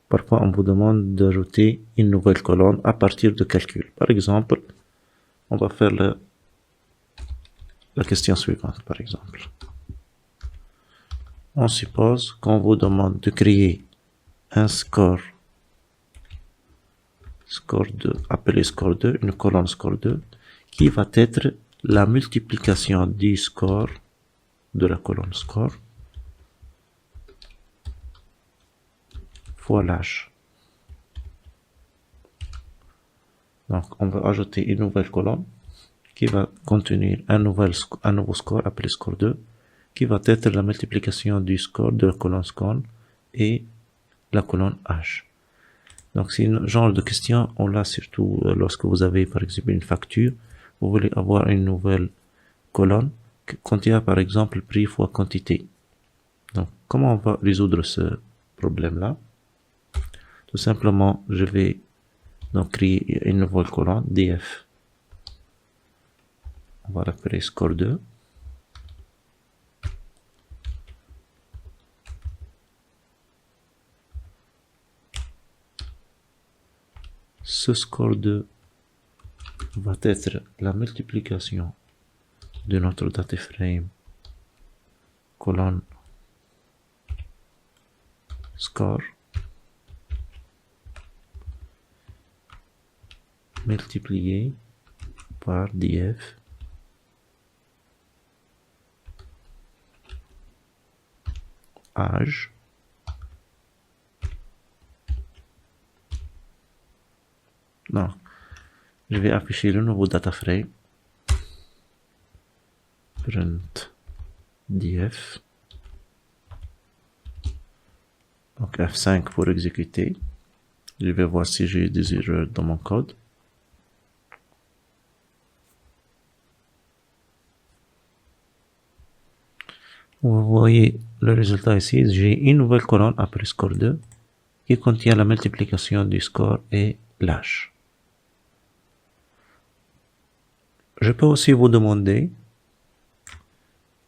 Parfois, on vous demande d'ajouter une nouvelle colonne à partir de calcul. Par exemple, on va faire la question suivante, par exemple. On suppose qu'on vous demande de créer un score 2, appelé score 2, une colonne score 2, qui va être la multiplication du score de la colonne score fois l'âge. Donc, on va ajouter une nouvelle colonne qui va contenir un nouveau score appelé score 2, qui va être la multiplication du score de la colonne score et la colonne âge. Donc, c'est un genre de question, on l'a surtout lorsque vous avez, par exemple, une facture, vous voulez avoir une nouvelle colonne qui contient, par exemple, prix fois quantité. Donc, comment on va résoudre ce problème-là? Tout simplement, je vais donc créer une nouvelle colonne, df. On va l'appeler score 2. Ce score 2 va être la multiplication de notre data frame colonne score multiplié par df âge non, je vais afficher le nouveau data frame print df, donc F5 pour exécuter. Je vais voir si j'ai des erreurs dans mon code. Vous voyez le résultat ici, j'ai une nouvelle colonne après score 2 qui contient la multiplication du score et l'âge. Je peux aussi vous demander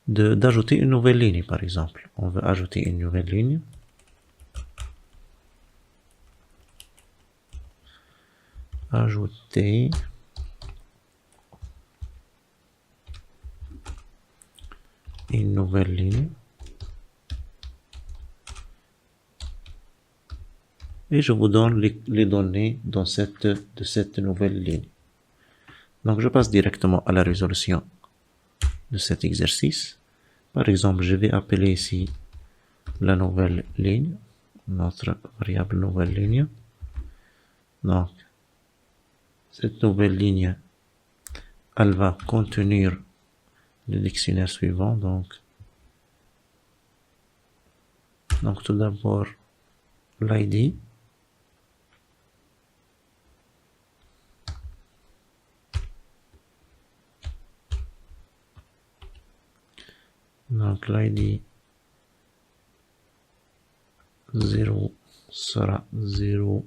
d'ajouter une nouvelle ligne, par exemple. On veut ajouter une nouvelle ligne. Ajouter une nouvelle ligne. Et je vous donne les données de cette nouvelle ligne. Donc, je passe directement à la résolution de cet exercice. Par exemple, je vais appeler ici la nouvelle ligne, notre variable nouvelle ligne. Donc, cette nouvelle ligne, elle va contenir le dictionnaire suivant. Donc tout d'abord, l'ID. Donc l'ID 0 sera 0,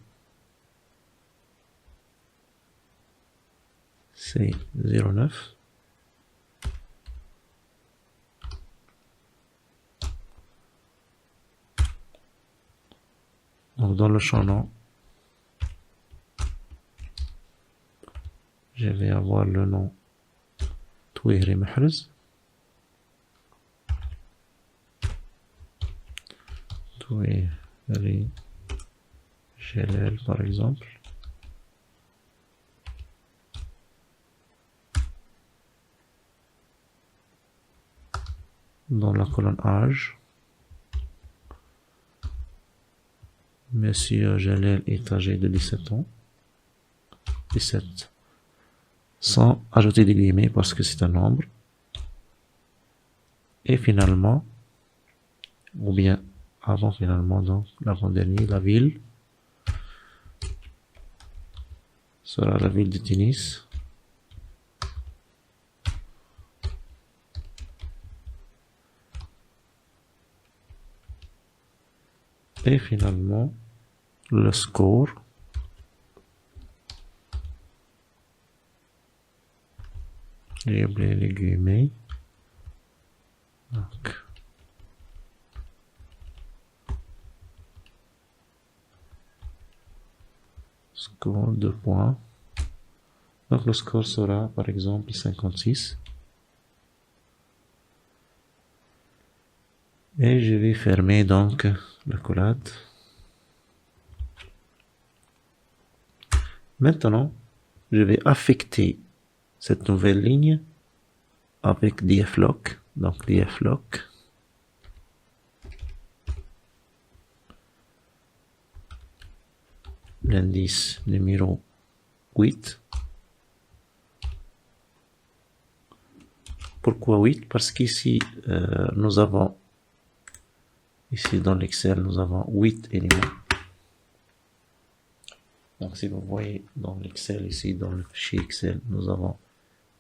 c'est 09. Donc dans le champ nom, je vais avoir le nom Touihri Mahrez. Touihri Jalal par exemple. Dans la colonne âge, Monsieur Jalal est âgé de 17 ans. 17. Sans ajouter des guillemets parce que c'est un nombre. Et finalement, ou bien avant finalement, donc l'avant-dernier, la ville sera la ville de Tunis. Et finalement, le score j'ai oublié les guillemets. Donc, score 2 points. Donc le score sera par exemple 56. Et je vais fermer donc l'accolade. Maintenant, je vais affecter cette nouvelle ligne avec dflock. Donc dflock. L'indice numéro 8. Pourquoi 8? Parce qu'ici, nous avons, ici dans l'Excel, nous avons 8 éléments. Donc si vous voyez dans l'Excel, ici dans le fichier Excel, nous avons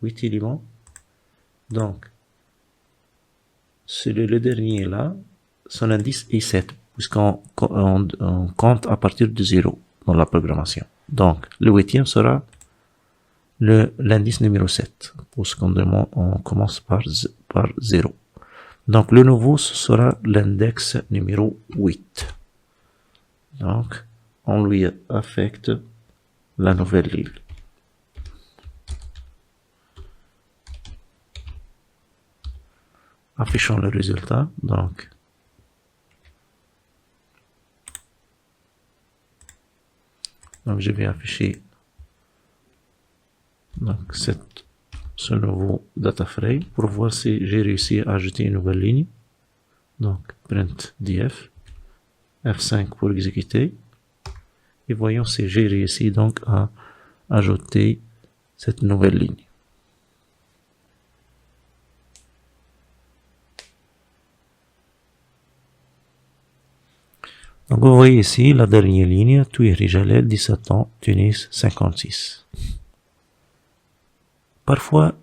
8 éléments. Donc, le dernier là, son indice est 7, puisqu'on compte à partir de 0 dans la programmation. Donc, le 8e sera l'indice numéro 7, on commence par 0. Donc, le nouveau, ce sera l'index numéro 8. Donc, on lui affecte la nouvelle ligne. Affichons le résultat. Donc, je vais afficher donc ce nouveau data frame pour voir si j'ai réussi à ajouter une nouvelle ligne. Donc, print df, F5 pour exécuter. Et voyons si j'ai réussi donc à ajouter cette nouvelle ligne. Donc vous voyez ici la dernière ligne, Touiri Jalel, 17 ans, Tunis, 56. Parfois,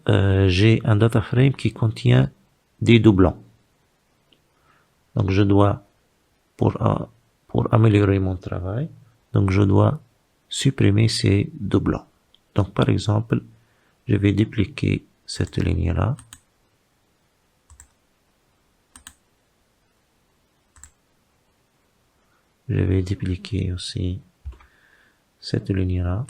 j'ai un data frame qui contient des doublons. Donc je dois, pour améliorer mon travail, donc je dois supprimer ces doublons. Donc par exemple, je vais dupliquer cette ligne-là. Je vais dupliquer aussi cette ligne-là.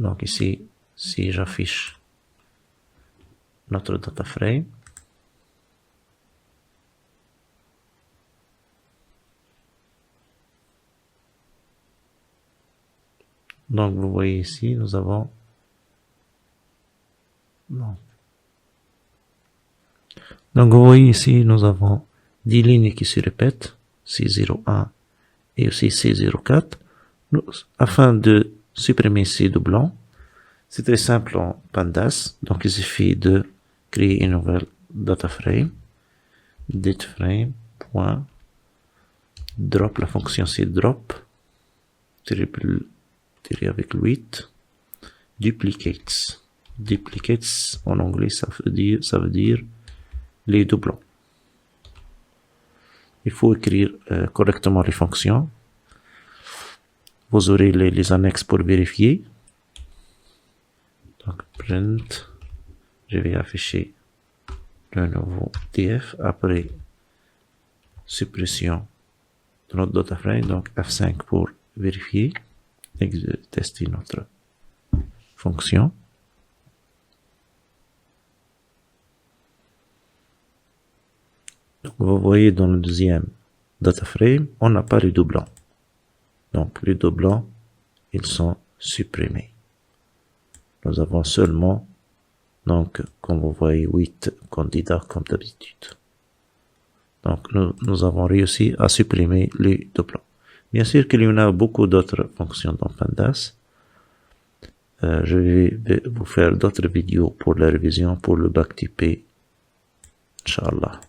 Donc ici, si j'affiche notre data frame, donc vous voyez ici, nous avons donc vous voyez ici, nous avons 10 lignes qui se répètent, C01 et aussi C04. Afin de supprimer ces doublons, c'est très simple en Pandas. Donc il suffit de créer une nouvelle data frame, dateframe, point, drop, la fonction c'est drop, tiré avec 8, duplicates. Duplicates en anglais ça veut dire les doublons. Il faut écrire correctement les fonctions. Vous aurez les annexes pour vérifier. Donc print, je vais afficher le nouveau df après suppression de notre data frame. Donc F5 pour vérifier et tester notre fonction. Donc, vous voyez dans le deuxième data frame, on n'a pas les doublons. Donc les doublons, ils sont supprimés. Nous avons seulement, donc comme vous voyez, 8 candidats comme d'habitude. Donc nous avons réussi à supprimer les doublons. Bien sûr qu'il y en a beaucoup d'autres fonctions dans Pandas. Je vais vous faire d'autres vidéos pour la révision, pour le backtiper. Inch'Allah.